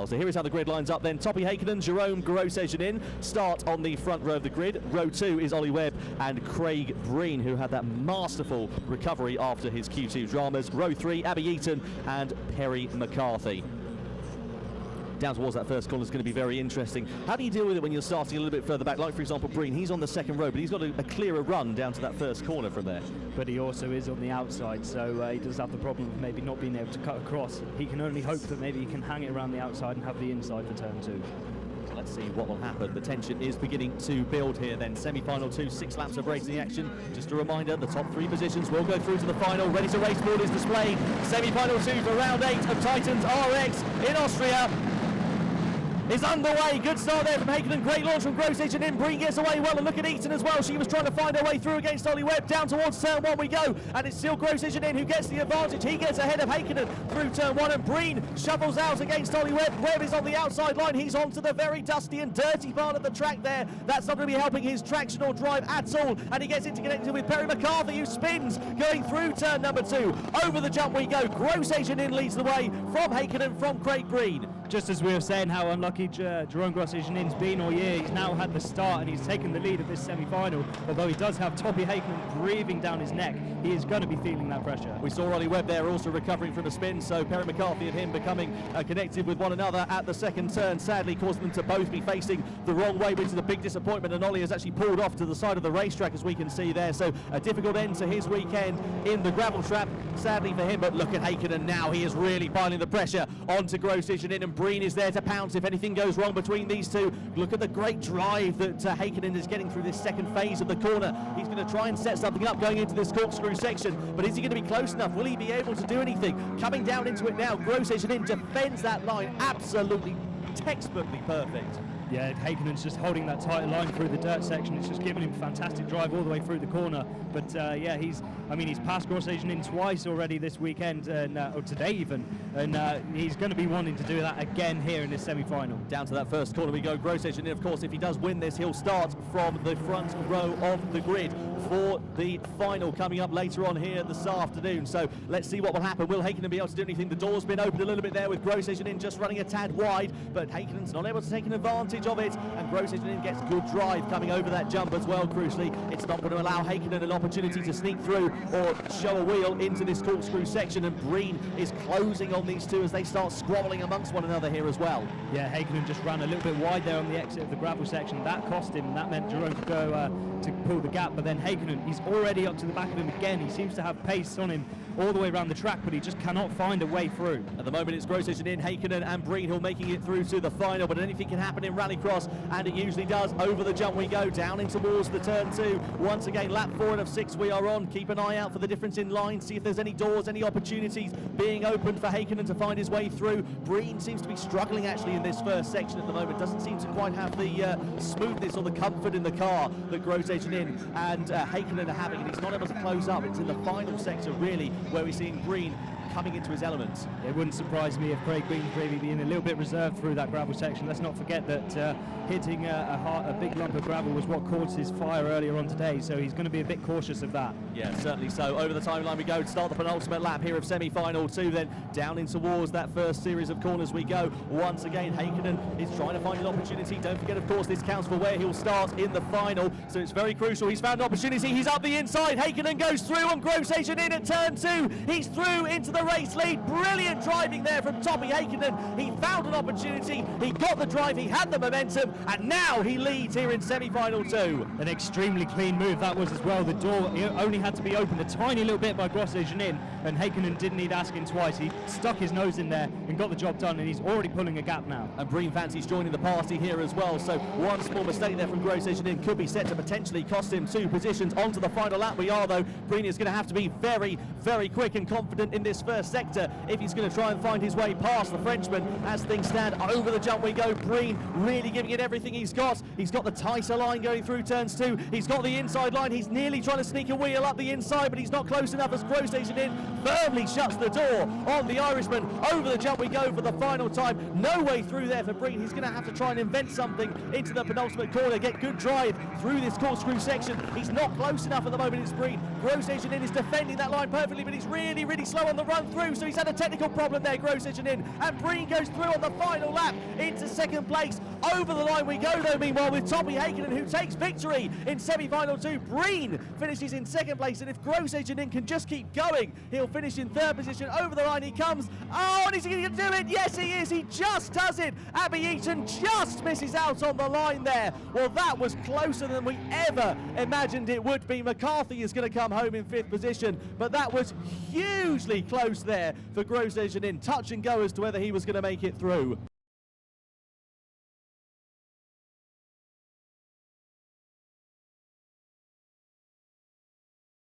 So here is how the grid lines up then. Toppy Hakkinen, Jerome Grosjean start on the front row of the grid. Row 2 is Ollie Webb and Craig Breen, who had that masterful recovery after his Q2 dramas. Row 3, Abby Eaton and Perry McCarthy. Down towards that first corner is going to be very interesting. How do you deal with it when you're starting a little bit further back? Like, for example, Breen, he's on the second row, but he's got a clearer run down to that first corner from there. But he also is on the outside, so he does have the problem of maybe not being able to cut across. He can only hope that maybe he can hang it around the outside and have the inside for turn 2. So let's see what will happen. The tension is beginning to build here then. Semi-final 2, 6 laps of racing action. Just a reminder, the top 3 positions will go through to the final. Ready to race board is displayed. Semi-final 2 for round 8 of TitansRX in Austria is underway. Good start there from Hakkinen. Great launch from Grosjean. Breen gets away well, and look at Eaton as well. She was trying to find her way through against Ollie Webb. Down towards turn 1 we go, and it's still Grosjean who gets the advantage. He gets ahead of Hakkinen through turn 1, and Breen shovels out against Ollie Webb. Webb is on the outside line. He's onto the very dusty and dirty part of the track there. That's not going to be helping his traction or drive at all, and he gets interconnected with Perry McCarthy, who spins going through turn number 2. Over the jump we go. Grosjean leads the way from Hakkinen, from Craig Breen. Just as we were saying how unlucky Jerome Grosjean's been all year, he's now had the start and he's taken the lead of this semi-final. Although he does have Toppy Hakkinen breathing down his neck, he is going to be feeling that pressure. We saw Ollie Webb there also recovering from a spin, so Perry McCarthy and him becoming connected with one another at the second turn, sadly causing them to both be facing the wrong way, which is a big disappointment, and Ollie has actually pulled off to the side of the racetrack, as we can see there. So a difficult end to his weekend in the gravel trap, sadly for him. But look at Hakkinen now, he is really piling the pressure onto Grosjean, and Breen is there to pounce if anything goes wrong between these two. Look at the great drive that Hakkinen is getting through this second phase of the corner. He's going to try and set something up going into this corkscrew section, but is he going to be close enough? Will he be able to do anything? Coming down into it now, Grosjean defends that line absolutely textbookly perfect. Yeah, Hakkinen's just holding that tight line through the dirt section. It's just giving him fantastic drive all the way through the corner. But yeah, he's passed Grosjean twice already this weekend, or today even, and he's going to be wanting to do that again here in this semi-final. Down to that first corner we go. Grosjean, of course, if he does win this, he'll start from the front row of the grid for the final coming up later on here this afternoon. So let's see what will happen. Will Hakkinen be able to do anything? The door's been opened a little bit there with Grosjean just running a tad wide, but Hakkinen's not able to take an advantage of it, and Grosjean gets good drive coming over that jump as well. Crucially, it's not going to allow Hakkinen an opportunity to sneak through or show a wheel into this corkscrew section, and Breen is closing on these two as they start squabbling amongst one another here as well. Yeah, Hakkinen just ran a little bit wide there on the exit of the gravel section. That cost him, and that meant Jerome could go to pull the gap, but then Hakkinen, he's already up to the back of him again. He seems to have pace on him all the way around the track, but he just cannot find a way through. At the moment it's Grosjean, Hakkinen and Breen who are making it through to the final, but anything can happen in Rallycross, and it usually does. Over the jump we go, down in towards the turn 2. Once again, lap 4 of 6 we are on. Keep an eye out for the difference in line, see if there's any doors, any opportunities being opened for Hakkinen to find his way through. Breen seems to be struggling actually in this first section at the moment, doesn't seem to quite have the smoothness or the comfort in the car that Grosjean and Hakkinen are having, and he's not able to close up. It's in the final sector really where we're seeing Breen coming into his elements. It wouldn't surprise me if Craig Breen's maybe being a little bit reserved through that gravel section. Let's not forget that hitting a big lump of gravel was what caused his fire earlier on today, so he's going to be a bit cautious of that. Yeah, certainly so. Over the timeline we go to start the penultimate lap here of semi-final 2, then down in towards that first series of corners we go. Once again, Hakkinen is trying to find an opportunity. Don't forget, of course, this counts for where he'll start in the final, so it's very crucial. He's found an opportunity. He's up the inside. Hakkinen goes through on Grosjean at turn 2. He's through into the race lead. Brilliant driving there from Toppy Hakkinen. He found an opportunity. He got the drive. He had the momentum, and now he leads here in semi-final 2. An extremely clean move that was as well. The door only had to be opened a tiny little bit by Grosjean, and Hakkinen didn't need asking twice. He stuck his nose in there and got the job done, and he's already pulling a gap now. And Breen fancies joining the party here as well, so one small mistake there from Grosjean could be set to potentially cost him 2 positions onto the final lap we are, though. Breen is going to have to be very, very quick and confident in this first sector if he's going to try and find his way past the Frenchman. As things stand, over the jump we go. Breen really giving it everything he's got. He's got the tighter line going through turns 2. He's got the inside line. He's nearly trying to sneak a wheel up the inside, but he's not close enough as Grosjean firmly shuts the door on the Irishman. Over the jump we go for the final time. No way through there for Breen. He's going to have to try and invent something into the penultimate corner, get good drive through this corkscrew section. He's not close enough at the moment. It's Breen. Grosjean is defending that line perfectly, but he's really, really slow on the right. run through, so he's had a technical problem there, Grosjean, and Breen goes through on the final lap into second place. Over the line we go though, meanwhile, with Tommy Hakkinen, who takes victory in semi-final 2. Breen finishes in second place, and if Grosjean can just keep going, he'll finish in third position. Over the line he comes. Oh, and is he going to do it? Yes, he is. He just does it. Abby Eaton just misses out on the line there. Well, that was closer than we ever imagined it would be. McCarthy is going to come home in 5th position, but that was hugely close there for Grosjean, touch and go as to whether he was going to make it through.